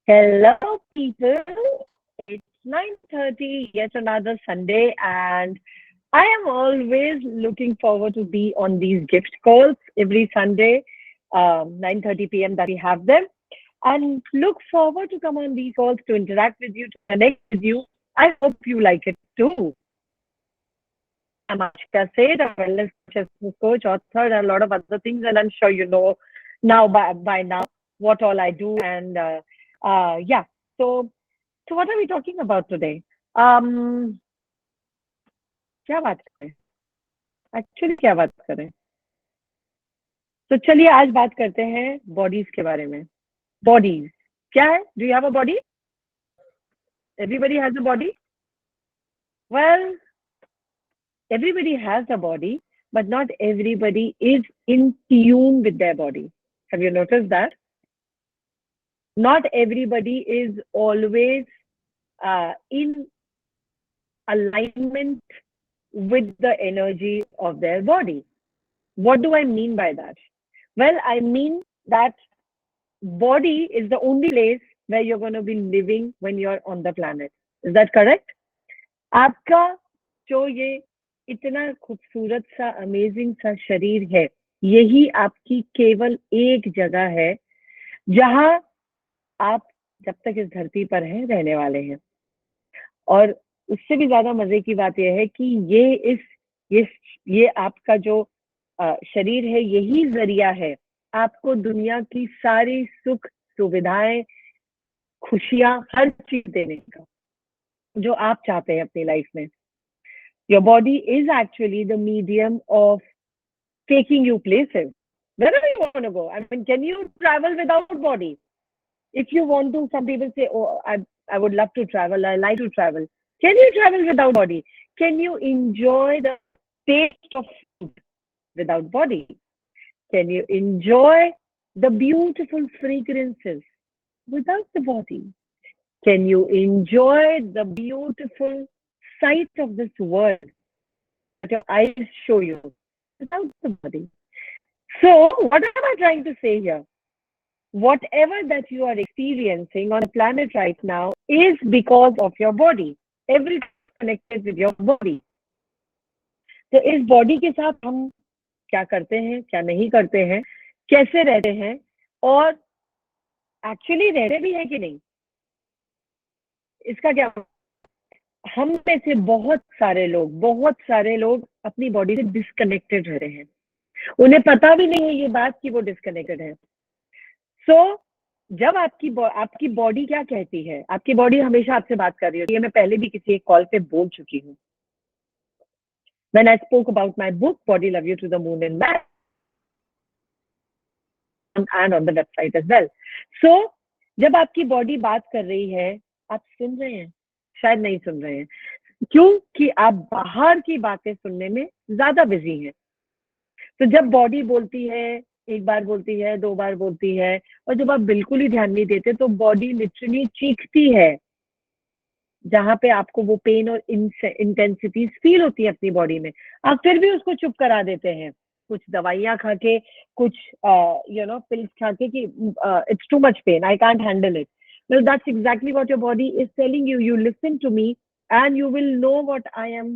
Hello, people. It's 9:30, yet another Sunday, and I am always looking forward to be on these gift calls every Sunday, 9:30 p.m. that we have them, and look forward to come on these calls to interact with you, to connect with you. I hope you like it too. I'm Ashika Seth, a wellness coach, author, and a lot of other things, and I'm sure you know now by now what all I do, and yeah. So So what are we talking about today? um क्या बात करें? Actually क्या बात करें? तो चलिए आज बात करते हैं बॉडीज के बारे में. बॉडीज क्या है? Do you have a body? Everybody has a body. Well, everybody has a body, but not everybody is in tune with their body. Have you noticed that? Not everybody is always in alignment with the energy of their body. What do I mean by that? Well, I mean that body is the only place where you're going to be living when you're on the planet. Is that correct? आपका जो ये इतना खूबसूरत सा amazing सा शरीर है, यही आपकी केवल एक जगह है जहां आप जब तक इस धरती पर हैं रहने वाले हैं. और उससे भी ज्यादा मजे की बात यह है कि ये ये आपका जो शरीर है, यही जरिया है आपको दुनिया की सारी सुख सुविधाएं, खुशियां, हर चीज देने का जो आप चाहते हैं अपनी लाइफ में. Your body is actually the medium of taking you places wherever you want to go. I mean, can you travel without body? If you want to, some people say, oh, I would love to travel, I like to travel. Can you travel without body? Can you enjoy the taste of food without body? Can you enjoy the beautiful fragrances without the body? Can you enjoy the beautiful sight of this world that your eyes show you without the body? So, what am I trying to say here? Whatever that you are experiencing on the planet right now is because of your body. Everything is connected with your body. तो इस body के साथ हम क्या करते हैं, क्या नहीं करते हैं, कैसे रहते हैं, और एक्चुअली रहते भी है कि नहीं, इसका क्या. हम में से बहुत सारे लोग अपनी बॉडी से डिस्कनेक्टेड रह रहे हैं. उन्हें पता भी नहीं है ये बात कि वो डिस्कनेक्टेड है. सो जब आपकी बॉडी क्या कहती है, आपकी बॉडी हमेशा आपसे बात कर रही होती है. मैं पहले भी किसी एक कॉल पे बोल चुकी हूँ. When I spoke about my book, Body Love You to the Moon and Back, and on the website as well. So, जब आपकी बॉडी बात कर रही है, आप सुन रहे हैं? शायद नहीं सुन रहे हैं, क्योंकि आप बाहर की बातें सुनने में ज्यादा बिजी हैं. तो जब बॉडी बोलती है, एक बार बोलती है, दो बार बोलती है, और जब आप बिल्कुल ही ध्यान नहीं देते तो बॉडी लिटरली चीखती है जहां पे आपको वो पेन और इंटेंसिटी फील होती है अपनी बॉडी में. आप फिर भी उसको चुप करा देते हैं, कुछ दवाइयां खा के, कुछ पिल्स खा के कि it's too much pain, I can't handle it. Well, that's exactly what your body is telling you. You listen to me and you will know what I am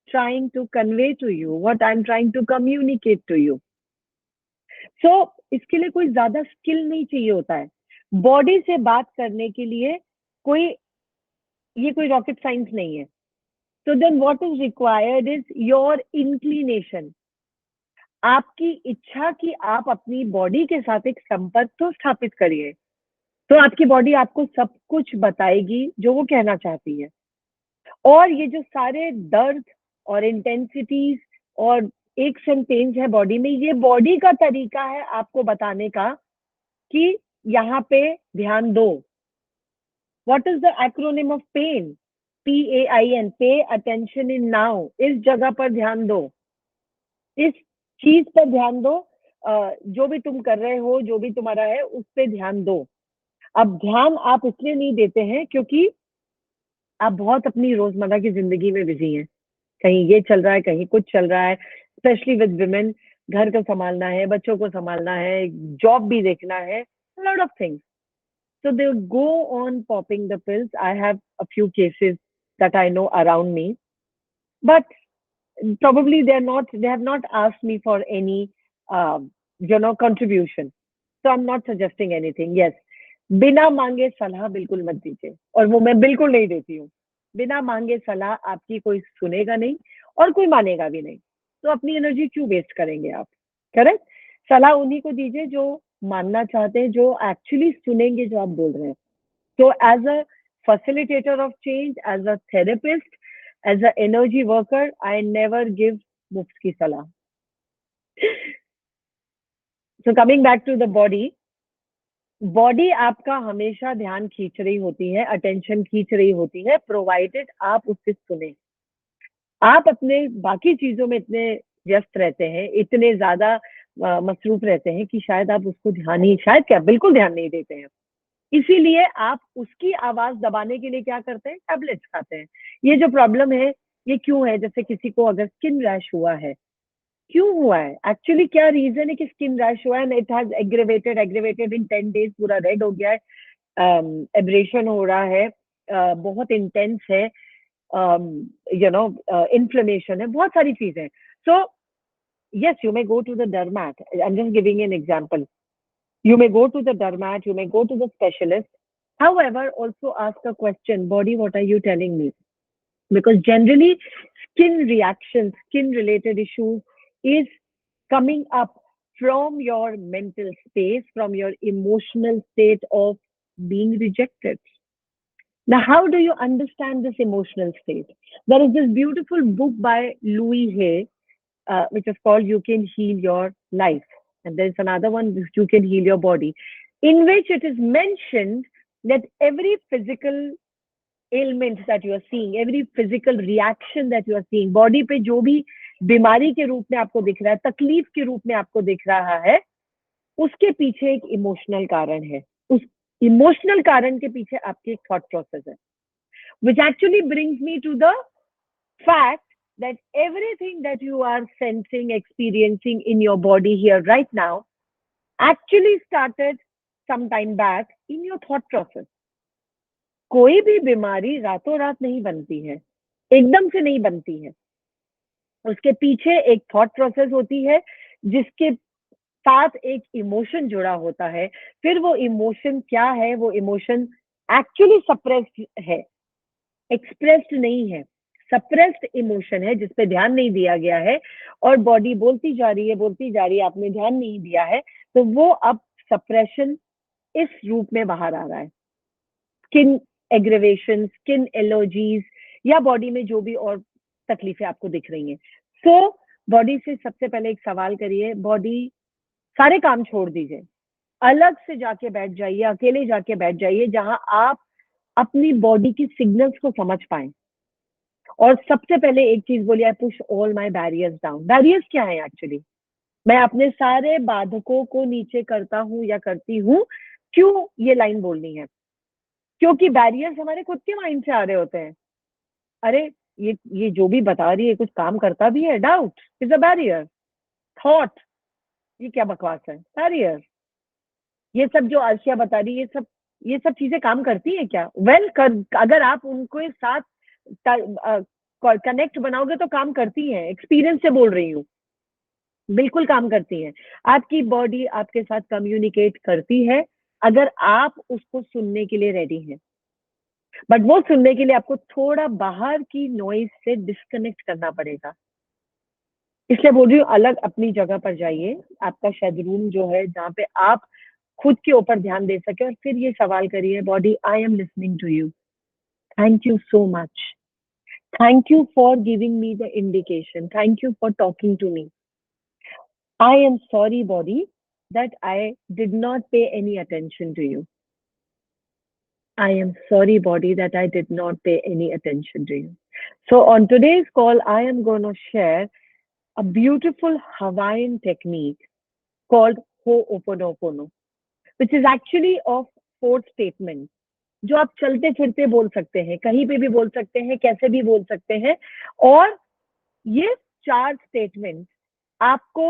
trying to convey to you, what I'm trying to communicate to you. So, इसके लिए कोई ज्यादा skill नहीं चाहिए होता है. Body से बात करने के लिए ये कोई रॉकेट साइंस नहीं है. So then what is required is your inclination. आपकी इच्छा कि आप अपनी बॉडी के साथ एक संपर्क तो स्थापित करिए, तो आपकी बॉडी आपको सब कुछ बताएगी जो वो कहना चाहती है. और ये जो सारे दर्द और इंटेंसिटीज और एक्स एंड पेन्स है बॉडी में, ये बॉडी का तरीका है आपको बताने का कि यहाँ पे ध्यान दो. What is the acronym of pain? PAIN, pay attention in now. इस जगह पर ध्यान दो, इस चीज पर ध्यान दो, जो भी तुम कर रहे हो, जो भी तुम्हारा है, उस पर ध्यान दो. अब ध्यान आप इसलिए नहीं देते हैं क्योंकि आप बहुत अपनी रोजमर्रा की जिंदगी में बिजी हैं. कहीं ये चल रहा है, कहीं कुछ चल रहा है. स्पेशली विद विमेन, घर को संभालना है, बच्चों को संभालना है, जॉब भी देखना है, lot of things. So they go on popping the pills. I have a few cases that I know around me, but probably they have not asked me for any um, contribution. So I'm not suggesting anything. Yes, बिना मांगे सलाह बिल्कुल मत दीजिए, और वो मैं बिल्कुल नहीं देती हूँ। बिना मांगे सलाह आपकी कोई सुनेगा नहीं और कोई मानेगा भी नहीं, तो अपनी एनर्जी क्यों वेस्ट करेंगे आप? करेक्ट। सलाह उन्हीं को दीजिए जो मानना चाहते हैं, जो एक्चुअली सुनेंगे जो आप बोल रहे हैं। So as a facilitator of change, as a therapist, as an energy worker, I never give मुफ्त की सलाह. So coming back to the body आपका हमेशा ध्यान खींच रही होती है, अटेंशन खींच रही होती है, प्रोवाइडेड आप उससे सुने। आप अपने बाकी चीजों में इतने व्यस्त रहते हैं, इतने ज्यादा मसरूफ रहते हैं कि शायद आप उसको बिल्कुल ध्यान नहीं देते हैं। इसीलिए आप उसकी आवाज दबाने के लिए क्या करते हैं? टैबलेट्स खाते हैं। ये जो प्रॉब्लम है ये क्यों है? जैसे किसी को अगर स्किन रैश हुआ है, क्यों हुआ है? एक्चुअली क्या रीजन है कि स्किन रैश हुआ है? It has aggravated in 10 days, पूरा रेड हो गया है, एब्रेशन हो रहा है, बहुत इंटेंस है, इन्फ्लेमेशन है, बहुत सारी चीजें। सो yes, you may go to the dermat. I'm just giving an example. You may go to the dermat, you may go to the specialist. However, also ask a question, body, what are you telling me? Because generally, skin reactions, skin related issues is coming up from your mental space, from your emotional state of being rejected. Now, how do you understand this emotional state? There is this beautiful book by Louis Hay, which is called You Can Heal Your Life. And there's another one, You Can Heal Your Body, in which it is mentioned that every physical ailment that you are seeing, every physical reaction that you are seeing, body पे जो भी बीमारी के रूप में आपको दिख रहा है, तकलीफ के रूप में आपको दिख रहा है, उसके पीछे एक इमोशनल कारण है। उस इमोशनल कारण के पीछे आपकी एक थॉट प्रोसेस है, which actually brings me to the fact that everything that you are sensing, experiencing in your body here right now actually started some time back in your thought process. कोई भी बीमारी रातों रात नहीं बनती है, एकदम से नहीं बनती है। उसके पीछे एक थॉट प्रोसेस होती है, जिसके साथ एक इमोशन जुड़ा होता है। फिर वो इमोशन क्या है? वो इमोशन एक्चुअली सप्रेस्ड है, एक्सप्रेस्ड नहीं है। सप्रेस्ड इमोशन है जिसपे ध्यान नहीं दिया गया है, और बॉडी बोलती जा रही है, आपने ध्यान नहीं दिया है, तो वो अब सप्रेशन इस रूप में बाहर आ रहा है। स्किन एग्रेवेशन, स्किन एलर्जीज, या बॉडी में जो भी और तकलीफें आपको दिख रही हैं। सो बॉडी से सबसे पहले एक सवाल करिए, बॉडी सारे काम छोड़ दीजिए, अलग से जाके बैठ जाइए, अकेले जाके बैठ जाइए, जहां आप अपनी बॉडी की सिग्नल्स को समझ पाए। और सबसे पहले एक चीज बोलिए, I push all my barriers down. Barriers क्या है एक्चुअली? मैं अपने सारे बाधकों को नीचे करता हूँ या करती हूँ। क्यों ये लाइन बोलनी है? क्योंकि बैरियर्स हमारे खुद के माइंड से आ रहे होते हैं। अरे ये जो भी बता रही है कुछ काम करता भी है? Doubt is a barrier. Thought, ये क्या बकवास है? बैरियर। ये सब जो आशिया बता रही है, ये सब चीजें काम करती है क्या? अगर आप उनको साथ कनेक्ट बनाओगे तो काम करती हैं। एक्सपीरियंस से बोल रही हूँ, बिल्कुल काम करती हैं। आपकी बॉडी आपके साथ कम्युनिकेट करती है, अगर आप उसको सुनने के लिए रेडी हैं। बट वो सुनने के लिए आपको थोड़ा बाहर की नॉइज से डिस्कनेक्ट करना पड़ेगा। इसलिए बोल रही हूँ, अलग अपनी जगह पर जाइए, आपका शायद रूम जो है जहाँ पे आप खुद के ऊपर ध्यान दे सके, और फिर ये सवाल करिए, body, I am listening to you, thank you so much, thank you for giving me the indication, thank you for talking to me. I am sorry, body, that I did not pay any attention to you. I am sorry, body, that I did not pay any attention to you. So on today's call, I am going to share a beautiful Hawaiian technique called Ho'oponopono, which is actually of 4 statements, जो आप चलते फिरते बोल सकते हैं, कहीं पे भी बोल सकते हैं, कैसे भी बोल सकते हैं। और ये 4 स्टेटमेंट आपको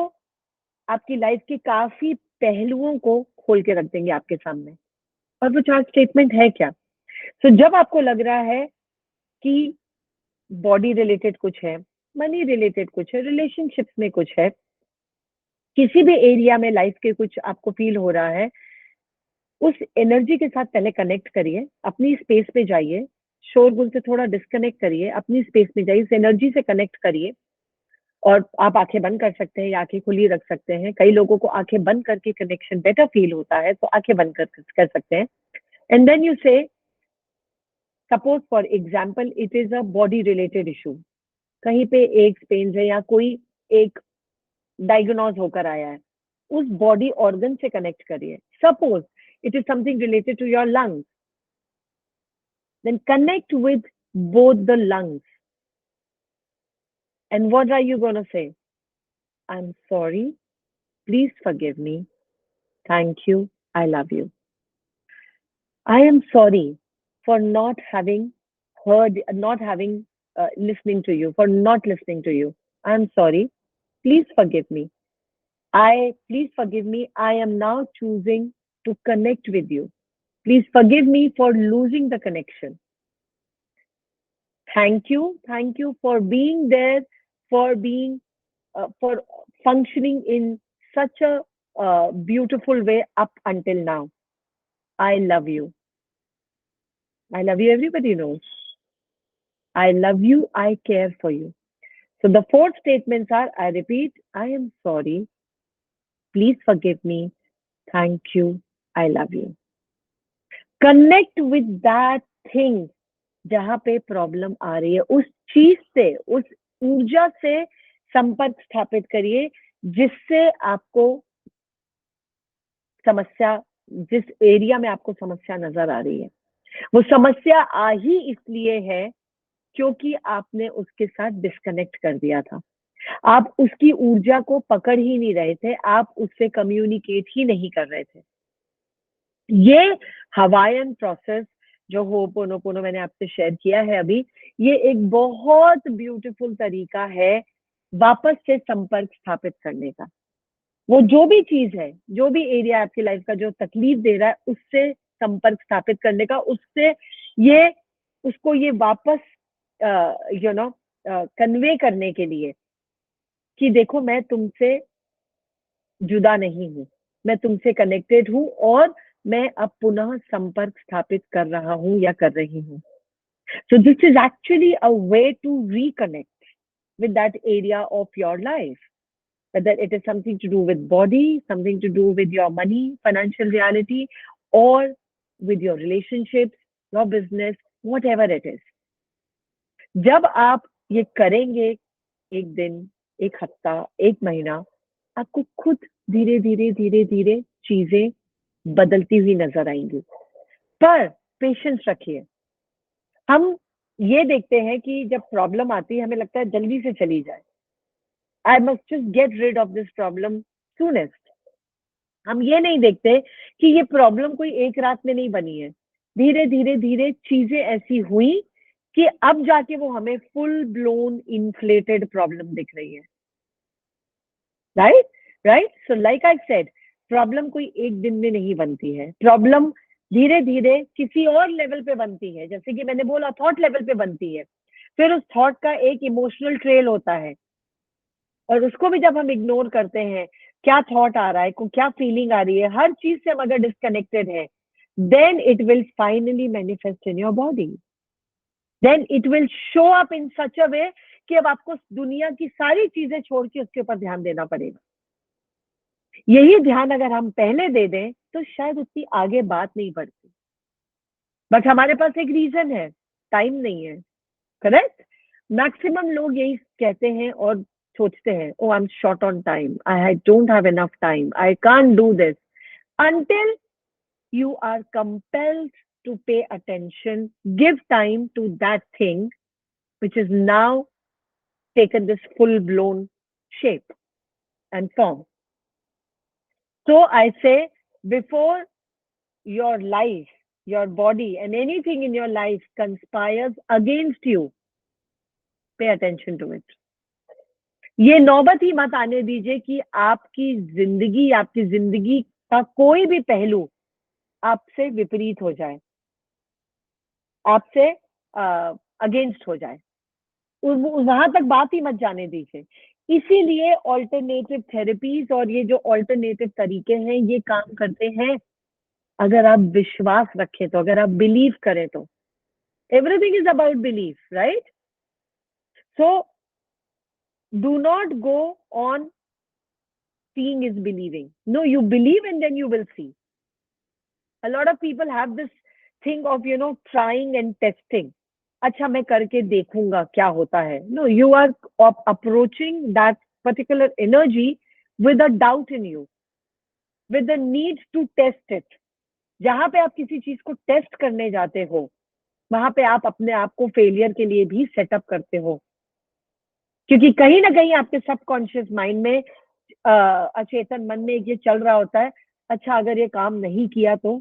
आपकी लाइफ के काफी पहलुओं को खोल के रख देंगे आपके सामने। और वो 4 स्टेटमेंट है क्या? तो जब आपको लग रहा है कि बॉडी रिलेटेड कुछ है, मनी रिलेटेड कुछ है, रिलेशनशिप्स में कुछ है, किसी भी एरिया में लाइफ के कुछ आपको फील हो रहा है, उस एनर्जी के साथ पहले कनेक्ट करिए, अपनी स्पेस पे जाइए, शोरगुल से थोड़ा डिस्कनेक्ट करिए, अपनी स्पेस में जाइए, इस एनर्जी से कनेक्ट करिए। और आप आंखें बंद कर सकते हैं या आंखें खुली रख सकते हैं। कई लोगों को आंखें बंद करके कनेक्शन बेटर फील होता है, तो आंखें बंद कर सकते हैं। एंड देन यू से, suppose for example it is a body related issue, कहीं पे एक पेन है या कोई एक डायग्नोज होकर आया है, उस बॉडी ऑर्गन से कनेक्ट करिए। Suppose it is something related to your lungs, then connect with both the lungs. And what are you going to say? I'm sorry, please forgive me, thank you, I love you. I am sorry for not having heard, not having listening to you, for not listening to you. I'm sorry, please forgive me. Please forgive me, I am now choosing to connect with you. Please forgive me for losing the connection. Thank you for being there, for being for functioning in such a beautiful way up until now. I love you. I love you. Everybody knows. I love you. I care for you. So the 4 statements are, I repeat, I am sorry. Please forgive me. Thank you. I love you. Connect with that thing जहाँ पे problem आ रही है, उस चीज से, उस ऊर्जा से संपर्क स्थापित करिए जिससे आपको समस्या, जिस एरिया में आपको समस्या नजर आ रही है, वो समस्या आ ही इसलिए है क्योंकि आपने उसके साथ डिस्कनेक्ट कर दिया था। आप उसकी ऊर्जा को पकड़ ही नहीं रहे थे, आप उससे कम्युनिकेट ही नहीं कर रहे थे। ये हवायन प्रोसेस जो होपोनोपोनो मैंने आपसे शेयर किया है अभी, ये एक बहुत ब्यूटीफुल तरीका है वापस से संपर्क स्थापित करने का। वो जो भी चीज है, जो भी एरिया आपकी लाइफ का जो तकलीफ दे रहा है, उससे संपर्क स्थापित करने का, उससे ये उसको ये वापस कन्वे करने के लिए कि देखो मैं तुमसे जुदा नहीं हूँ, मैं तुमसे कनेक्टेड हूँ और मैं अब पुनः संपर्क स्थापित कर रहा हूँ या कर रही हूँ। So this is actually a way to reconnect with that area of your life. Whether it is something to do with body, something to do with your money, financial reality, or with your relationships, your business, whatever it is. जब आप ये करेंगे, एक दिन, एक हफ्ता, एक महीना, आपको खुद धीरे धीरे धीरे धीरे चीजें बदलती हुई नजर आएंगी। पर पेशेंस रखिए। हम ये देखते हैं कि जब प्रॉब्लम आती है हमें लगता है जल्दी से चली जाए, I must just get rid of this problem soonest. हम ये नहीं देखते कि ये प्रॉब्लम कोई एक रात में नहीं बनी है, धीरे धीरे धीरे चीजें ऐसी हुई कि अब जाके वो हमें फुल ब्लोन इन्फ्लेटेड प्रॉब्लम दिख रही है। Right so like I said, problem कोई एक दिन में नहीं बनती है, प्रॉब्लम धीरे धीरे किसी और लेवल पे बनती है। जैसे कि मैंने बोला, थॉट लेवल पे बनती है, फिर उस थॉट का एक इमोशनल ट्रेल होता है और उसको भी जब हम इग्नोर करते हैं, क्या थॉट आ रहा है, को क्या फीलिंग आ रही है, हर चीज से हम अगर डिस्कनेक्टेड है, then it will finally manifest in your body, then it will show up in such a way कि अब आपको दुनिया की सारी चीजें छोड़ के उसके ऊपर ध्यान देना पड़ेगा। यही ध्यान अगर हम पहले दे दें तो शायद उतनी आगे बात नहीं बढ़ती, बट हमारे पास एक रीजन है, टाइम नहीं है। करेक्ट? मैक्सिमम लोग यही कहते हैं और सोचते हैं, oh I am short on time, I don't have enough time, I can't do this, until you are compelled to pay attention, give time to that thing which is now taken this full blown shape and form. So I say, before your life, your body, and anything in your life conspires against you, pay attention to it. ये नौबत ही मत आने दीजिए कि आपकी जिंदगी का कोई भी पहलू आपसे विपरीत हो जाए, आपसे अगेंस्ट हो जाए, वहां तक बात ही मत जाने दीजिए। इसीलिए ऑल्टरनेटिव थेरेपीज और ये जो ऑल्टरनेटिव तरीके हैं ये काम करते हैं, अगर आप विश्वास रखें तो, अगर आप बिलीव करें तो। Everything is about belief, right? So do not go on seeing is believing. No, you believe and then you will see. A lot of people have this thing of, trying and testing. अच्छा मैं करके देखूंगा क्या होता है. No, you are approaching that particular energy with a doubt in you, with the need to test it. जहां पे आप किसी चीज को टेस्ट करने जाते हो, वहां पे आप अपने आप को फेलियर के लिए भी सेटअप करते हो, क्योंकि कहीं ना कहीं आपके सबकॉन्शियस माइंड में, अचेतन मन में ये चल रहा होता है, अच्छा अगर ये काम नहीं किया तो,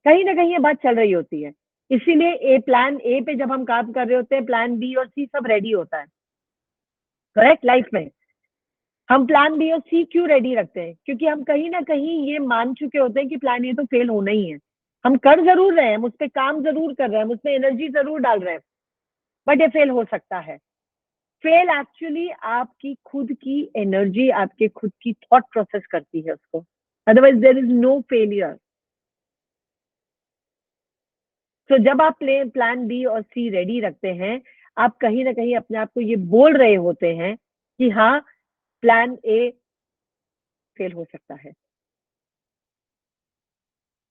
कहीं ना कहीं ये बात चल रही होती है। इसीलिए प्लान ए पे जब हम काम कर रहे होते हैं, प्लान बी और सी सब रेडी होता है। करेक्ट? लाइफ में हम प्लान बी और सी क्यों रेडी रखते हैं? क्योंकि हम कहीं ना कहीं ये मान चुके होते हैं कि प्लान ए तो फेल होना ही है। हम कर जरूर रहे हैं, हम उस पर काम जरूर कर रहे हैं, हम उसमें एनर्जी जरूर डाल रहे हैं, बट ये फेल हो सकता है। फेल एक्चुअली आपकी खुद की एनर्जी, आपके खुद की थॉट प्रोसेस करती है उसको, otherwise there is no failure. तो जब आप प्लान बी और सी रेडी रखते हैं, आप कहीं ना कहीं अपने आप को ये बोल रहे होते हैं कि हाँ, प्लान ए फेल हो सकता है।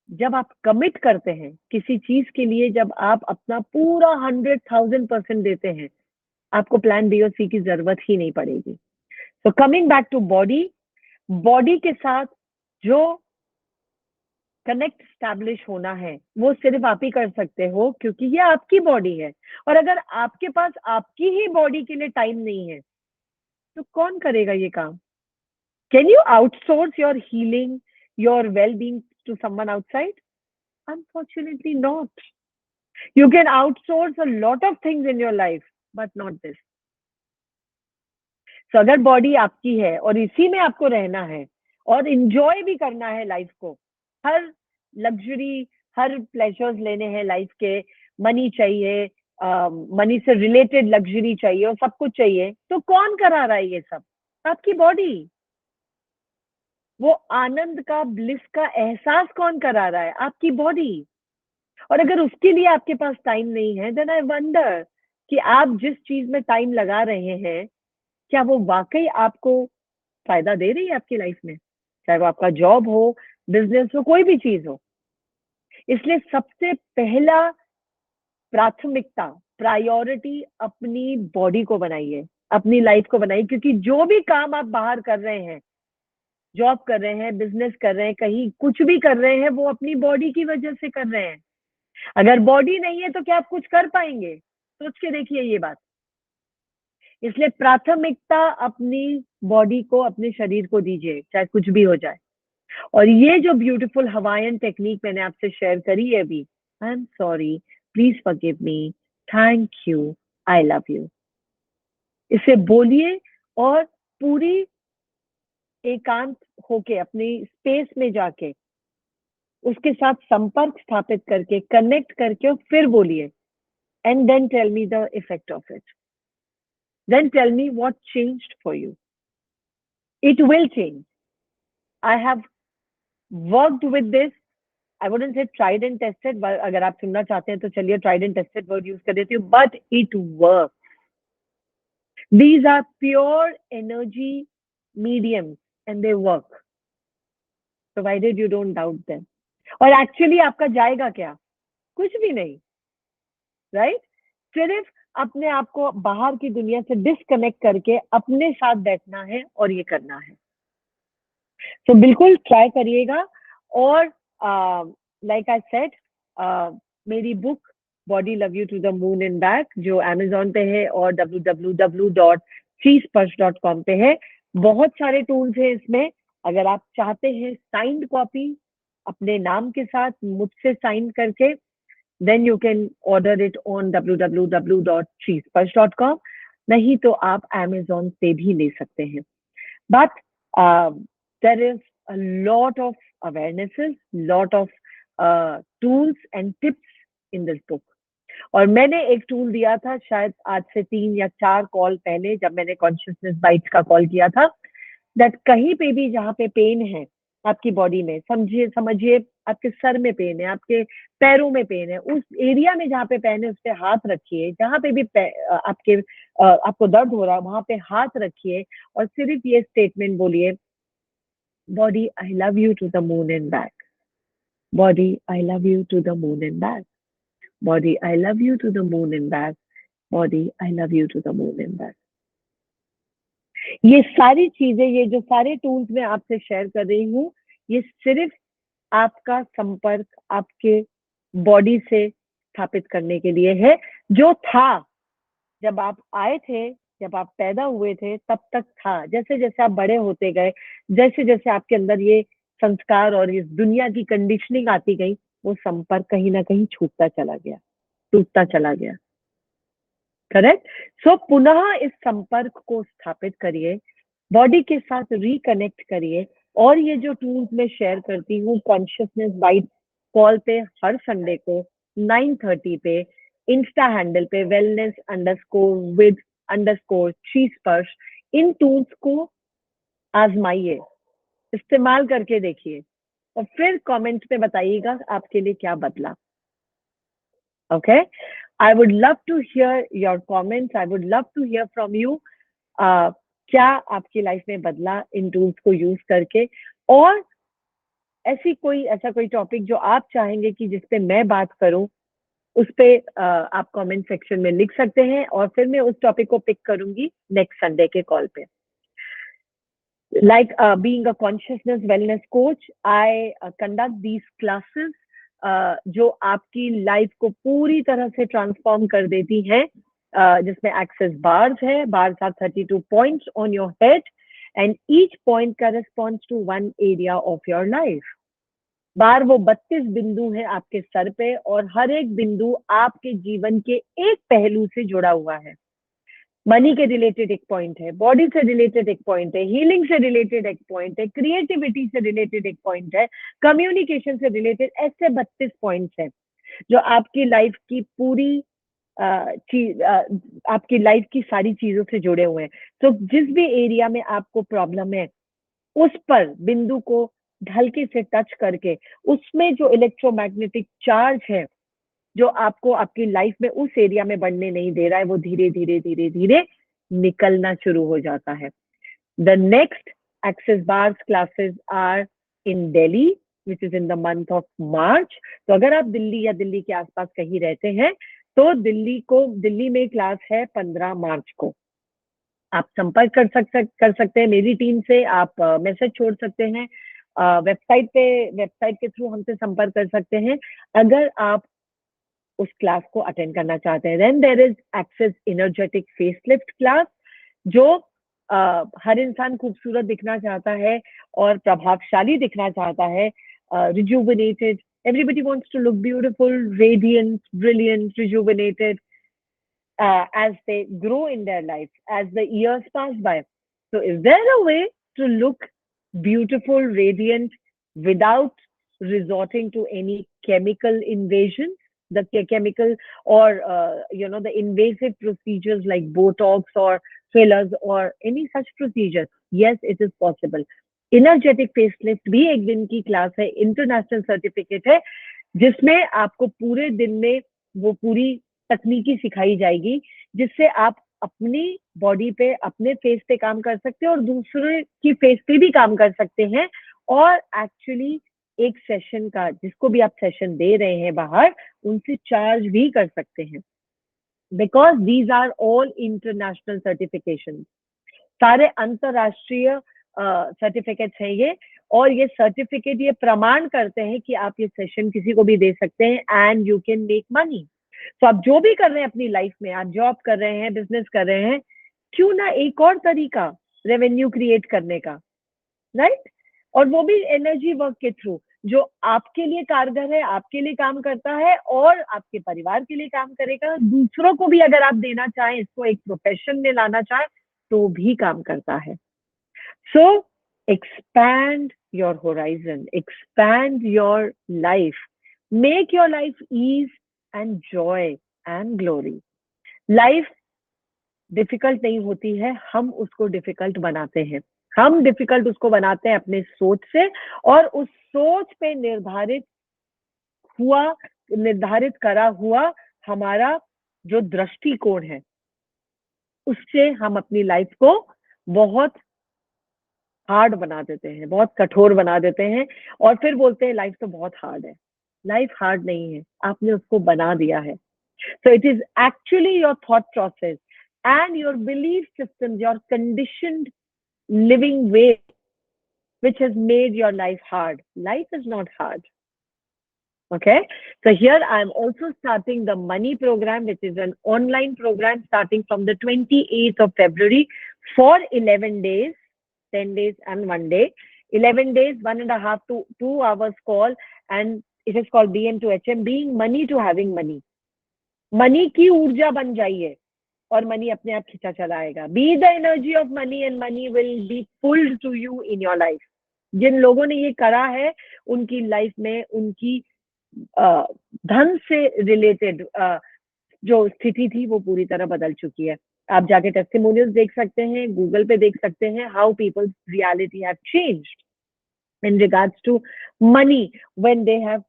जब आप कमिट करते हैं किसी चीज के लिए, जब आप अपना पूरा 100,000% देते हैं, आपको प्लान बी और सी की जरूरत ही नहीं पड़ेगी। तो coming back to body, body के साथ जो कनेक्ट स्टैब्लिश होना है वो सिर्फ आप ही कर सकते हो, क्योंकि ये आपकी बॉडी है। और अगर आपके पास आपकी ही बॉडी के लिए टाइम नहीं है तो कौन करेगा ये काम? Can you outsource your healing, your well being to someone outside? Unfortunately not. You can outsource a lot of things in your life, but not this. So अगर बॉडी आपकी है और इसी में आपको रहना है और इंजॉय भी करना है लाइफ को, हर लग्जरी, हर प्लेजर्स लेने हैं लाइफ के, मनी चाहिए, मनी से रिलेटेड लग्जरी चाहिए और सब कुछ चाहिए, तो कौन करा रहा है ये सब? आपकी बॉडी। वो आनंद का, ब्लिस का एहसास कौन करा रहा है? आपकी बॉडी। और अगर उसके लिए आपके पास टाइम नहीं है, देन आई वंडर कि आप जिस चीज में टाइम लगा रहे हैं, क्या वो वाकई आपको फायदा दे रही है आपकी लाइफ में? चाहे वो आपका जॉब हो, बिजनेस हो, कोई भी चीज हो। इसलिए सबसे पहला प्राथमिकता, प्रायोरिटी अपनी बॉडी को बनाइए, अपनी लाइफ को बनाइए, क्योंकि जो भी काम आप बाहर कर रहे हैं, जॉब कर रहे हैं, बिजनेस कर रहे हैं, कहीं कुछ भी कर रहे हैं, वो अपनी बॉडी की वजह से कर रहे हैं। अगर बॉडी नहीं है तो क्या आप कुछ कर पाएंगे? सोच के देखिए ये बात। इसलिए प्राथमिकता अपनी बॉडी को, अपने शरीर को दीजिए, चाहे कुछ भी हो जाए। और ये जो ब्यूटीफुल हवाईयन टेक्निक मैंने आपसे शेयर करी है अभी, I am sorry, please forgive me, thank you, I love you, इसे बोलिए और पूरी एकांत होके अपनी स्पेस में जाके उसके साथ संपर्क स्थापित करके, कनेक्ट करके, और फिर बोलिए, and then tell me the effect of it. Then tell me what changed for you. It will change. I have worked with this. I wouldn't say tried and tested, but अगर आप सुनना चाहते हैं तो चलिए tried and tested word use कर देती हूँ, but it works. These are pure energy mediums and they work, provided you don't doubt them. और actually आपका जाएगा क्या? कुछ भी नहीं, right? सिर्फ अपने आप को बाहर की दुनिया से डिस्कनेक्ट करके अपने साथ बैठना है और ये करना है। तो बिल्कुल ट्राई करिएगा। और लाइक आई सेड, मेरी book body love you to the moon and back, जो अमेजोन पे है और www.cheespush.com पे है। बहुत सारे टूल्स हैं इसमें। अगर आप चाहते हैं साइंड कॉपी अपने नाम के साथ मुझसे साइन करके, then you can order it on www.cheespush.com. नहीं तो आप Amazon से भी ले सकते हैं। But there is a lot of awarenesses, lot of tools and tips in this book. और मैंने एक टूल दिया था शायद आज से 3 या 4 कॉल पहले, जब मैंने कॉन्शियसनेस बाइट्स का कॉल किया था, दैट कहीं पे भी जहाँ पे पेन है आपकी बॉडी में, समझिए आपके सर में पेन है, आपके पैरों में पेन है, उस एरिया में जहाँ पे पेन है उस पे हाथ रखिए। जहाँ पे भी आपको दर्द हो रहा है वहां पे हाथ रखिए और सिर्फ ये स्टेटमेंट बोलिए, body I love you to the moon and back, body I love you to the moon and back, body I love you to the moon and back, body I love you to the moon and back. ये सारी चीजें, ये जो सारे tools मैं आपसे share कर रही हूँ, ये सिर्फ आपका संपर्क आपके बॉडी से स्थापित करने के लिए है। जो था जब आप आए थे, जब आप पैदा हुए थे, तब तक था। जैसे जैसे आप बड़े होते गए, जैसे जैसे आपके अंदर ये संस्कार और इस दुनिया की कंडीशनिंग आती गई, वो संपर्क कहीं ना कहीं छूटता चला गया, टूटता चला गया। करेक्ट। सो पुनः इस संपर्क को स्थापित करिए, बॉडी के साथ रिकनेक्ट करिए। और ये जो टूल्स मैं शेयर करती हूँ कॉन्शियसनेस बाइट कॉल पे हर संडे को 9:30 पे, इंस्टा हैंडल पे wellness_with_3 स्पर्श, इन टूल्स को आजमाइए, इस्तेमाल करके देखिए और फिर कमेंट पे बताइएगा आपके लिए क्या बदला। Okay, I would love to hear your comments. I would love to hear from you. क्या आपकी लाइफ में बदला इन टूल्स को यूज करके, और ऐसा कोई टॉपिक जो आप चाहेंगे कि जिस पे मैं बात करूं, उस पे आप कमेंट सेक्शन में लिख सकते हैं और फिर मैं उस टॉपिक को पिक करूंगी नेक्स्ट संडे के कॉल पे। Like being a consciousness wellness coach, I conduct these classes जो आपकी लाइफ को पूरी तरह से ट्रांसफॉर्म कर देती हैं, जिसमें एक्सेस बार्स है। Bars are 32 points on your head and each point corresponds to one area of your life. Bar वो 32 बिंदु है आपके सर पे और हर एक बिंदु आपके जीवन के एक पहलू से जुड़ा हुआ है। मनी के रिलेटेड एक पॉइंट है, बॉडी से रिलेटेड एक पॉइंट है, हीलिंग से रिलेटेड एक पॉइंट है, क्रिएटिविटी से रिलेटेड एक पॉइंट है, कम्युनिकेशन से रिलेटेड, ऐसे 32 पॉइंट्स हैं जो आपकी लाइफ की पूरी आपकी लाइफ की सारी चीजों से जुड़े हुए हैं। तो जिस भी एरिया में आपको प्रॉब्लम है, उस पर बिंदु को हल्के से टच करके उसमें जो इलेक्ट्रोमैग्नेटिक चार्ज है जो आपको आपकी लाइफ में उस एरिया में बढ़ने नहीं दे रहा है, वो धीरे धीरे धीरे धीरे निकलना शुरू हो जाता है। The next access bars classes are in Delhi which is in the month of March. तो अगर आप दिल्ली या दिल्ली के आसपास कहीं रहते हैं तो दिल्ली में क्लास है 15 मार्च को। आप संपर्क कर सकते हैं मेरी टीम से, आप मैसेज छोड़ सकते हैं, वेबसाइट के थ्रू हमसे संपर्क कर सकते हैं अगर आप उस क्लास को अटेंड करना चाहते हैं। Then there is access energetic facelift class, जो हर इंसान खूबसूरत दिखना चाहता है और प्रभावशाली दिखना चाहता है, rejuvenated, everybody wants to look beautiful, radiant, brilliant, rejuvenated as they grow in their life, as the years pass by. So is there a way to look beautiful, radiant without resorting to any chemical invasion? The chemical or the invasive procedures like Botox or fillers or any such procedures? Yes, it is possible. Energetic facelift भी एक दिन की class है, international certificate है, जिसमें आपको पूरे दिन में वो पूरी तकनीकी सिखाई जाएगी, जिससे आप अपनी बॉडी पे, अपने फेस पे काम कर सकते हैं और दूसरे की फेस पे भी काम कर सकते हैं। और एक्चुअली एक सेशन का, जिसको भी आप सेशन दे रहे हैं बाहर, उनसे चार्ज भी कर सकते हैं, because these are all international certification, सारे अंतरराष्ट्रीय सर्टिफिकेट्स हैं ये। और ये सर्टिफिकेट ये प्रमाण करते हैं कि आप ये सेशन किसी को भी दे सकते हैं and you can make money. तो आप जो भी कर रहे हैं अपनी लाइफ में, आप जॉब कर रहे हैं, बिजनेस कर रहे हैं, क्यों ना एक और तरीका रेवेन्यू क्रिएट करने का, राइट? और वो भी एनर्जी वर्क के थ्रू, जो आपके लिए कारगर है, आपके लिए काम करता है और आपके परिवार के लिए काम करेगा। दूसरों को भी अगर आप देना चाहें, इसको एक प्रोफेशन में लाना चाहें, तो भी काम करता है। So expand your horizon, expand your life Make your life ease and joy and glory. Life difficult नहीं होती है, हम उसको डिफिकल्ट बनाते हैं। हम डिफिकल्ट उसको बनाते हैं अपने सोच से, और उस सोच पे निर्धारित करा हुआ हमारा जो दृष्टिकोण है, उससे हम अपनी लाइफ को बहुत हार्ड बना देते हैं, बहुत कठोर बना देते हैं, और फिर बोलते हैं लाइफ तो बहुत हार्ड है। लाइफ हार्ड नहीं है, आपने उसको बना दिया है। So it is actually your thought process and your belief systems, your conditioned living way, which has made your life hard. Life is not hard. Okay. So here I am also starting the money program, which is an online program starting from the 28th of February for 11 days, 10 days and 1 day. 11 days, 1.5 to 2 hours call, and it is called BM to HM, being money to having money. Money की ऊर्जा बन जाइए और money अपने आप खिंचा चला आएगा। Be the energy of money and money will be pulled to you in your life. जिन लोगों ने ये करा है, उनकी लाइफ में उनकी धन से रिलेटेड जो स्थिति थी वो पूरी तरह बदल चुकी है। आप जाके टेस्टिमोनियल्स देख सकते हैं, गूगल पे देख सकते हैं, how peoples reality have changed in regards to money when they have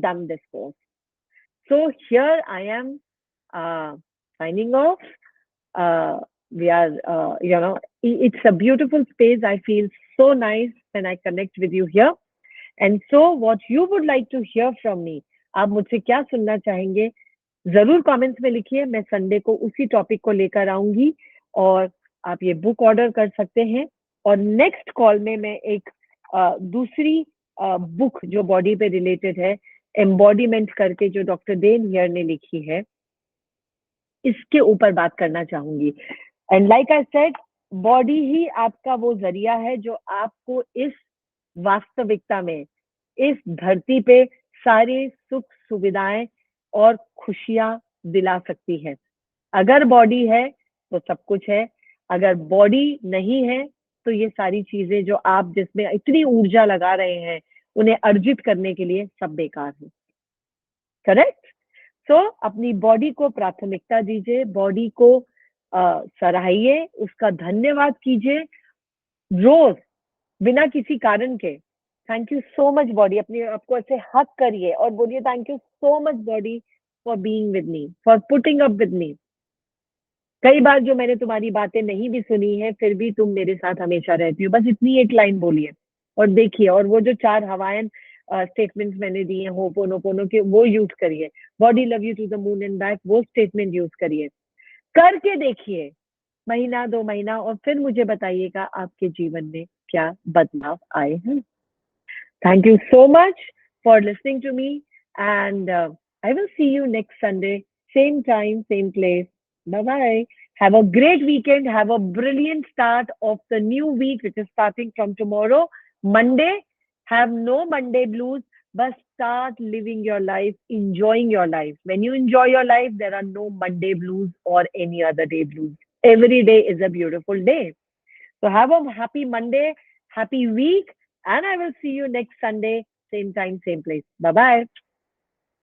done this course. So here I am signing off. We are, it's a beautiful space. I feel so nice when I connect with you here. And so what you would like to hear from me, आप मुझसे क्या सुनना चाहेंगे, जरूर comments में लिखिए। मैं Sunday को उसी टॉपिक को लेकर आऊंगी, और आप ये बुक ऑर्डर कर सकते हैं। और नेक्स्ट कॉल में मैं एक दूसरी बुक जो बॉडी पे रिलेटेड है, एम्बॉडीमेंट करके, जो डॉक्टर डेन हियर ने लिखी है, इसके ऊपर बात करना चाहूंगी। And like I said, body ही आपका वो जरिया है जो आपको इस वास्तविकता में, इस धरती पे सारे सुख सुविधाएं और खुशियां दिला सकती है। अगर बॉडी है तो सब कुछ है, अगर बॉडी नहीं है तो ये सारी चीजें जो आप जिसमें इतनी ऊर्जा लगा रहे हैं उन्हें अर्जित करने के लिए, सब बेकार है। करेक्ट? सो अपनी बॉडी को प्राथमिकता दीजिए, बॉडी को सराहिए, उसका धन्यवाद कीजिए रोज, बिना किसी कारण के। Thank you so much body. अपने आपको ऐसे हक करिए और बोलिए thank you so much body for being with me, for putting up with me. कई बार जो मैंने तुम्हारी बातें नहीं भी सुनी है, फिर भी तुम मेरे साथ हमेशा रहती हो। बस इतनी एक लाइन बोलिए और देखिए, और वो जो 4 हवायन स्टेटमेंट्स मैंने दिए हैं होपोनोपोनो के, वो यूज करिए। Body love you to the moon and back, वो स्टेटमेंट यूज करिए, करके देखिए महीना 2 महीना, और फिर मुझे बताइएगा आपके जीवन में क्या बदलाव आए हैं। Thank you so much for listening to me, and I will see you next Sunday, same time, same place. Bye bye. Have a great weekend. Have a brilliant start of the new week, which is starting from tomorrow, Monday. Have no Monday blues, but start living your life, enjoying your life. When you enjoy your life, there are no Monday blues or any other day blues. Every day is a beautiful day. So have a happy Monday, happy week, and I will see you next Sunday, same time, same place. Bye bye.